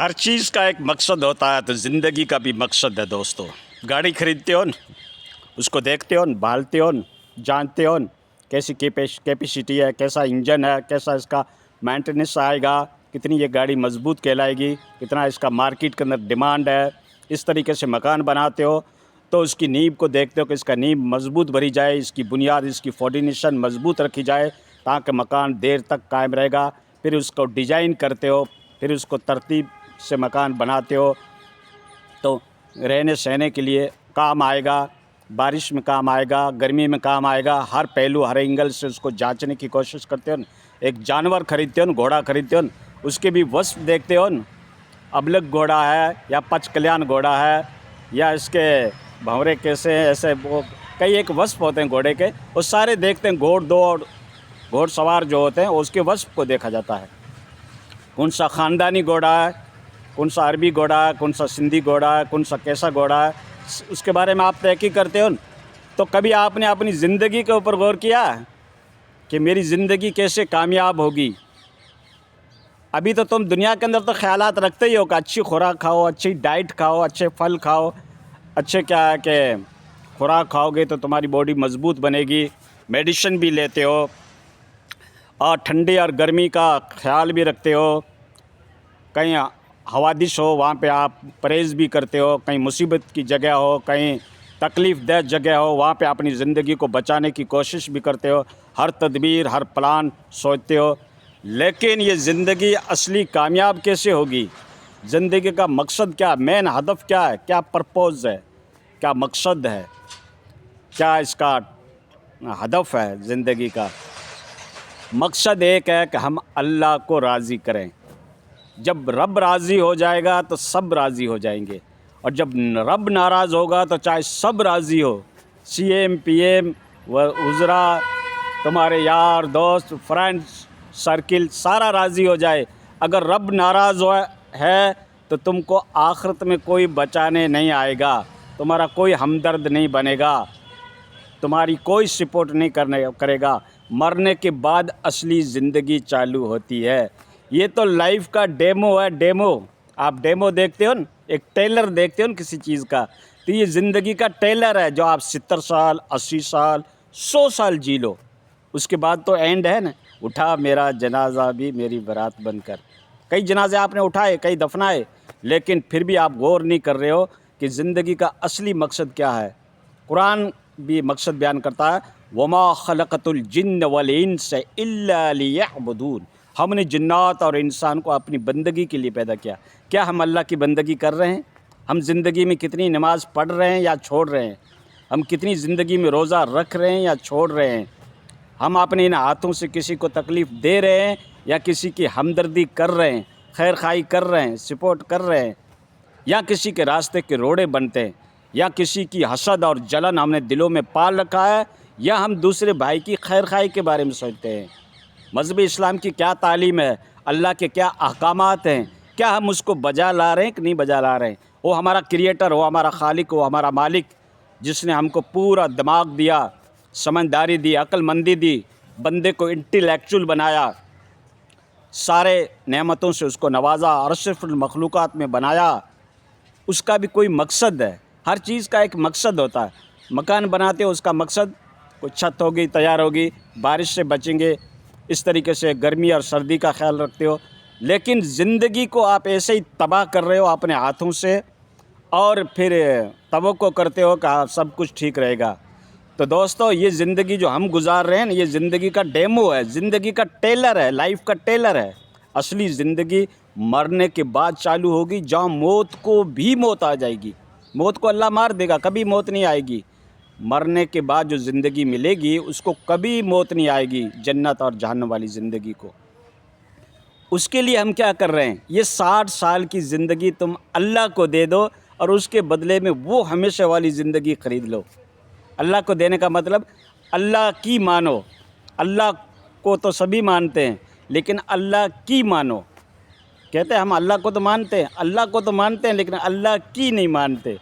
हर चीज़ का एक मकसद होता है, तो ज़िंदगी का भी मकसद है दोस्तों। गाड़ी खरीदते हो न, उसको देखते हो न, भालते हो न, जानते हो न, कैसी कैपेसिटी है, कैसा इंजन है, कैसा इसका मेंटेनेंस आएगा, कितनी ये गाड़ी मजबूत कहलाएगी, कितना इसका मार्केट के अंदर डिमांड है। इस तरीके से मकान बनाते हो तो उसकी नींव को देखते हो कि इसका नींव मजबूत भरी जाए, इसकी बुनियाद, इसकी फाउंडेशन मजबूत रखी जाए ताकि मकान देर तक कायम रहेगा। फिर उसको डिज़ाइन करते हो, फिर उसको तरतीब से मकान बनाते हो तो रहने सहने के लिए काम आएगा, बारिश में काम आएगा, गर्मी में काम आएगा। हर पहलू, हर एंगल से उसको जांचने की कोशिश करते हो न। एक जानवर खरीदते हो न, घोड़ा खरीदते हो न, उसके भी वस्फ देखते हो न, अबलग घोड़ा है या पचकल्याण घोड़ा है या इसके भंवरे कैसे हैं, ऐसे वो कई एक वस्फ होते हैं घोड़े के, वो सारे देखते हैं। घोड़सवार जो होते हैं उसके वस्फ को देखा जाता है। कौन सा ख़ानदानी घोड़ा है, कौन सा अरबी घोड़ा है, कौन सा सिंधी घोड़ा है, कौन सा कैसा घोड़ा है, उसके बारे में आप तहकीक करते हो न। तो कभी आपने अपनी ज़िंदगी के ऊपर गौर किया कि मेरी ज़िंदगी कैसे कामयाब होगी? अभी तो तुम दुनिया के अंदर तो ख्यालात रखते ही हो कि अच्छी खुराक खाओ, अच्छी डाइट खाओ, अच्छे फल खाओ, अच्छे क्या है कि खुराक खाओगे तो तुम्हारी बॉडी मजबूत बनेगी, मेडिसिन भी लेते हो और ठंडी और गर्मी का ख्याल भी रखते हो। कहीं हवादिश हो वहाँ पे आप परहेज़ भी करते हो, कहीं मुसीबत की जगह हो, कहीं तकलीफ़ दह जगह हो, वहाँ पे अपनी ज़िंदगी को बचाने की कोशिश भी करते हो, हर तदबीर, हर प्लान सोचते हो। लेकिन ये ज़िंदगी असली कामयाब कैसे होगी? ज़िंदगी का मकसद क्या, मेन हदफ क्या है, क्या पर्पज़ है, क्या मकसद है, क्या इसका हदफ है? ज़िंदगी का मकसद एक है कि हम अल्लाह को राज़ी करें। जब रब राज़ी हो जाएगा तो सब राज़ी हो जाएंगे, और जब रब नाराज़ होगा तो चाहे सब राज़ी हो, CM PM व उज़रा, तुम्हारे यार दोस्त, फ्रेंड्स सर्किल सारा राज़ी हो जाए, अगर रब नाराज़ है तो तुमको आखिरत में कोई बचाने नहीं आएगा, तुम्हारा कोई हमदर्द नहीं बनेगा, तुम्हारी कोई सपोर्ट नहीं करेगा। मरने के बाद असली ज़िंदगी चालू होती है। ये तो लाइफ का डेमो है, डेमो। आप डेमो देखते हो न, एक टेलर देखते हो न किसी चीज़ का, तो ये ज़िंदगी का टेलर है जो आप 70 साल, 80 साल, 100 साल जी लो, उसके बाद तो एंड है ना। उठा मेरा जनाजा भी मेरी बारात बनकर। कई जनाजे आपने उठाए, कई दफनाए, लेकिन फिर भी आप गौर नहीं कर रहे हो कि ज़िंदगी का असली मकसद क्या है। कुरान भी मकसद बयान करता है, वमा खलक़तुल जिन्न वल इंस इल्ला लियअबुदून। हमने जिन्नात और इंसान को अपनी बंदगी के लिए पैदा किया। क्या हम अल्लाह की बंदगी कर रहे हैं? हम ज़िंदगी में कितनी नमाज़ पढ़ रहे हैं या छोड़ रहे हैं? हम कितनी ज़िंदगी में रोज़ा रख रहे हैं या छोड़ रहे हैं? हम अपने इन हाथों से किसी को तकलीफ़ दे रहे हैं या किसी की हमदर्दी कर रहे हैं, खैर खाई कर रहे हैं, सपोर्ट कर रहे हैं, या किसी के रास्ते के रोड़े बनते हैं, या किसी की हसद और जलन हमने दिलों में पाल रखा है, या हम दूसरे भाई की खैर खाई के बारे में सोचते हैं। मज़हब इस्लाम की क्या तालीम है, अल्लाह के क्या अहकामात हैं, क्या हम उसको बजा ला रहे हैं कि नहीं बजा ला रहे हैं? वो हमारा क्रिएटर, वो हमारा खालिक, वो हमारा मालिक, जिसने हमको पूरा दिमाग दिया, समझदारी दी, अक्लमंदी दी, बंदे को इंटेलेक्चुअल बनाया, सारे नेमतों से उसको नवाजा, अशरफुल मखलूक़ात में बनाया, उसका भी कोई मकसद है। हर चीज़ का एक मकसद होता है। मकान बनाते हो, उसका मकसद कोई छत होगी, तैयार होगी, बारिश से बचेंगे, इस तरीके से गर्मी और सर्दी का ख्याल रखते हो। लेकिन ज़िंदगी को आप ऐसे ही तबाह कर रहे हो अपने हाथों से, और फिर तवक्को करते हो कि हाँ सब कुछ ठीक रहेगा। तो दोस्तों, ये ज़िंदगी जो हम गुजार रहे हैं ना, ये ज़िंदगी का डेमो है, ज़िंदगी का टेलर है, लाइफ का टेलर है। असली ज़िंदगी मरने के बाद चालू होगी, जहाँ मौत को भी मौत आ जाएगी। मौत को अल्लाह मार देगा, कभी मौत नहीं आएगी। मरने के बाद जो ज़िंदगी मिलेगी उसको कभी मौत नहीं आएगी, जन्नत और जहन्नम वाली ज़िंदगी को। उसके लिए हम क्या कर रहे हैं? ये 60 साल की ज़िंदगी तुम अल्लाह को दे दो और उसके बदले में वो हमेशा वाली ज़िंदगी ख़रीद लो। अल्लाह को देने का मतलब अल्लाह की मानो। अल्लाह को तो सभी मानते हैं, लेकिन अल्लाह की मानो। कहते हैं हम अल्लाह को तो मानते हैं, अल्लाह को तो मानते हैं, लेकिन अल्लाह की नहीं मानते।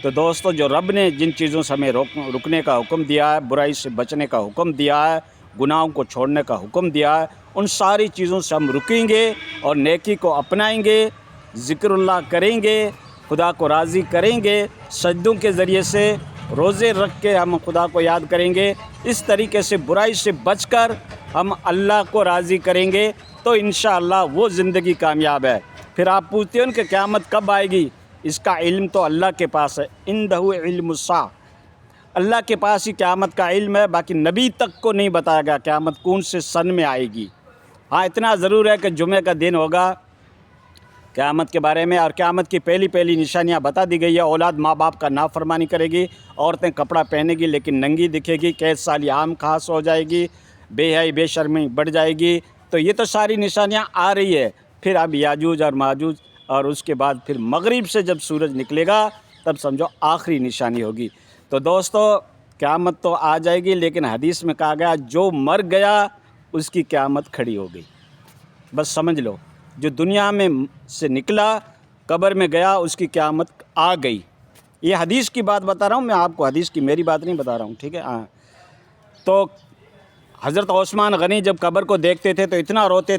तो दोस्तों, जो रब ने जिन चीज़ों से हमें रुकने का हुक्म दिया है, बुराई से बचने का हुक्म दिया है, गुनाहों को छोड़ने का हुक्म दिया है, उन सारी चीज़ों से हम रुकेंगे और नेकी को अपनाएंगे ذکر اللہ کریں گے، خدا کو راضی کریں گے، سجدوں کے ذریعے سے روزے رکھ کے ہم خدا کو یاد کریں گے، اس طریقے سے برائی سے بچ کر ہم اللہ کو راضی کریں گے تو انشاءاللہ وہ زندگی کامیاب ہے۔ پھر آپ پوچھتے ہیں کہ قیامت کب آئے گی؟ اس کا علم تو اللہ کے پاس ہے، عندہ علم الساعہ، اللہ کے پاس ہی قیامت کا علم ہے، باقی نبی تک کو نہیں بتایا گیا قیامت کون سے سن میں آئے گی۔ ہاں اتنا ضرور ہے کہ جمعہ کا دن ہوگا قیامت کے بارے میں، اور قیامت کی پہلی نشانیاں بتا دی گئی ہے۔ اولاد ماں باپ کا نافرمانی کرے گی، عورتیں کپڑا پہنے گی لیکن ننگی دکھے گی، قید سالی عام خاص ہو جائے گی، بے حیائی بے شرمی بڑھ جائے گی۔ تو یہ تو ساری نشانیاں آ رہی ہے۔ پھر اب یاجوج اور ماجوج، اور اس کے بعد پھر مغرب سے جب سورج نکلے گا تب سمجھو آخری نشانی ہوگی۔ تو دوستو قیامت تو آ جائے گی، لیکن حدیث میں کہا گیا جو مر گیا اس کی قیامت کھڑی ہو گئی۔ بس سمجھ لو، جو دنیا میں سے نکلا قبر میں گیا اس کی قیامت آ گئی۔ یہ حدیث کی بات بتا رہا ہوں میں آپ کو، حدیث کی میری بات نہیں بتا رہا ہوں، ٹھیک ہے؟ ہاں تو حضرت عثمان غنی جب قبر کو دیکھتے تھے تو اتنا روتے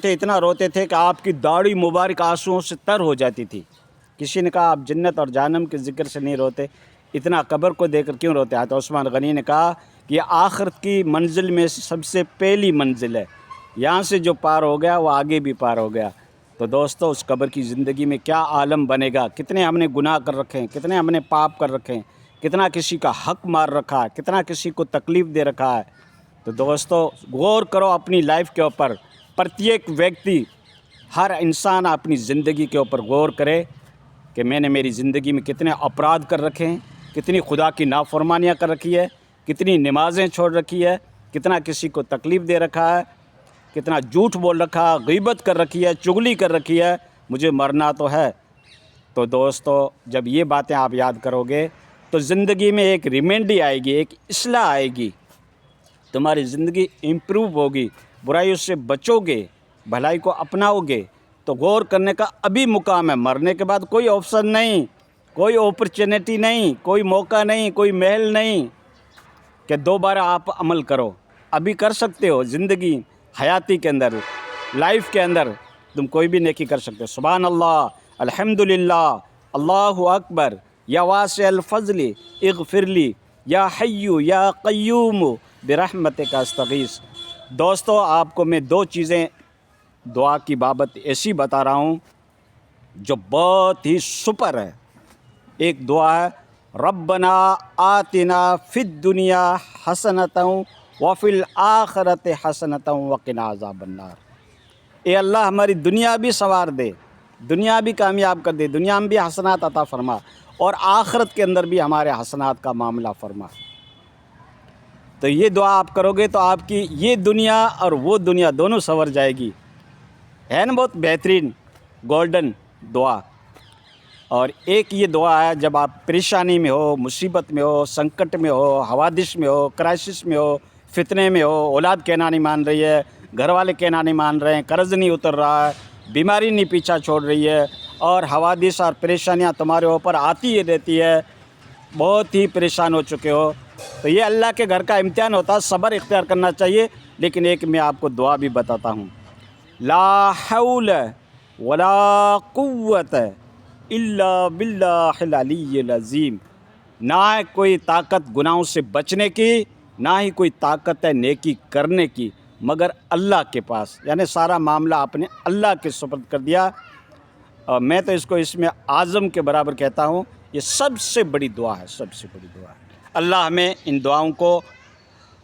تھے کہ آپ کی داڑھی مبارک آنسوؤں سے تر ہو جاتی تھی۔ کسی نے کہا آپ جنت اور جہنم کے ذکر سے نہیں روتے، اتنا قبر کو دیکھ کر کیوں روتے؟ حضرت عثمان غنی نے کہا کہ یہ آخرت کی منزل میں سب سے پہلی منزل ہے، یہاں سے جو پار ہو گیا وہ آگے بھی پار ہو گیا۔ تو دوستو اس قبر کی زندگی میں کیا عالم بنے گا، کتنے ہم نے گناہ کر رکھے ہیں، کتنے ہم نے پاپ کر رکھے ہیں، کتنا کسی کا حق مار رکھا ہے، کتنا کسی کو تکلیف دے رکھا ہے۔ تو دوستو غور کرو اپنی لائف کے اوپر، پرتیک ویکتی، ہر انسان اپنی زندگی کے اوپر غور کرے کہ میں نے میری زندگی میں کتنے اپرادھ کر رکھے ہیں، کتنی خدا کی نافرمانیاں کر رکھی ہے، کتنی نمازیں چھوڑ رکھی ہے، کتنا کسی کو تکلیف دے رکھا ہے، کتنا جھوٹ بول رکھا ہے، غیبت کر رکھی ہے، چغلی کر رکھی ہے، مجھے مرنا تو ہے۔ تو دوستو جب یہ باتیں آپ یاد کرو گے تو زندگی میں ایک ریمینڈی آئے گی، ایک اصلاح آئے گی، تمہاری زندگی امپروو ہوگی، برائیوں سے بچو گے، بھلائی کو اپناؤ گے۔ تو غور کرنے کا ابھی مقام ہے، مرنے کے بعد کوئی آپشن نہیں، کوئی اپرچونیٹی نہیں، کوئی موقع نہیں، کوئی محل نہیں کہ دوبارہ آپ عمل کرو۔ ابھی کر سکتے ہو، زندگی حیاتی کے اندر، لائف کے اندر تم کوئی بھی نیکی کر سکتے ہو۔ سبحان اللہ، الحمدللہ، اللہ اکبر، یا واسع الفضل اغفر لی، یا حی یا قیوم برحمتک استغیث۔ دوستو آپ کو میں دو چیزیں دعا کی بابت ایسی بتا رہا ہوں جو بہت ہی سپر ہے۔ ایک دعا ہے ربنا آتنا فی الدنیا حسنۃ وفی الآخرۃ حسنۃ وقنا عذاب النار۔ اے اللہ ہماری دنیا بھی سنوار دے، دنیا بھی کامیاب کر دے، دنیا میں بھی حسنات عطا فرما، اور آخرت کے اندر بھی ہمارے حسنات کا معاملہ فرما۔ تو یہ دعا آپ کرو گے تو آپ کی یہ دنیا اور وہ دنیا دونوں سنور جائے گی، ہے نا؟ بہت بہترین گولڈن دعا۔ اور ایک یہ دعا ہے جب آپ پریشانی میں ہو، مصیبت میں ہو، سنکٹ میں ہو، حوادث میں ہو، کرائسس میں ہو، فتنے میں ہو، اولاد کہنا نہیں مان رہی ہے، گھر والے کہنا نہیں مان رہے ہیں، قرض نہیں اتر رہا ہے، بیماری نہیں پیچھا چھوڑ رہی ہے، اور حوادث اور پریشانیاں تمہارے اوپر آتی ہی رہتی ہے، بہت ہی پریشان ہو چکے ہو، تو یہ اللہ کے گھر کا امتحان ہوتا ہے، صبر اختیار کرنا چاہیے۔ لیکن ایک میں آپ کو دعا بھی بتاتا ہوں، لا حول ولا قوت الا باللہ العلی العظیم۔ نہ ہے کوئی طاقت گناہوں سے بچنے کی، نہ ہی کوئی طاقت ہے نیکی کرنے کی، مگر اللہ کے پاس، یعنی سارا معاملہ آپ نے اللہ کے سپرد کر دیا۔ اور میں تو اس کو اس میں اعظم کے برابر کہتا ہوں، یہ سب سے بڑی دعا ہے، سب سے بڑی دعا ہے۔ اللہ ہمیں ان دعاؤں کو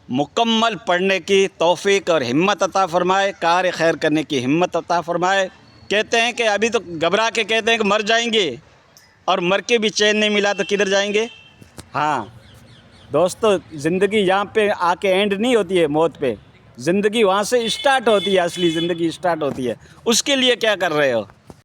مکمل پڑھنے کی توفیق اور ہمت عطا فرمائے، کار خیر کرنے کی ہمت عطا فرمائے۔ کہتے ہیں کہ ابھی تو گھبرا کے کہتے ہیں کہ مر جائیں گے، اور مر کے بھی چین نہیں ملا تو کدھر جائیں گے؟ ہاں دوستو، زندگی یہاں پہ آ کے اینڈ نہیں ہوتی ہے موت پہ، زندگی وہاں سے اسٹارٹ ہوتی ہے، اصلی زندگی اسٹارٹ ہوتی ہے۔ اس کے لیے کیا کر رہے ہو؟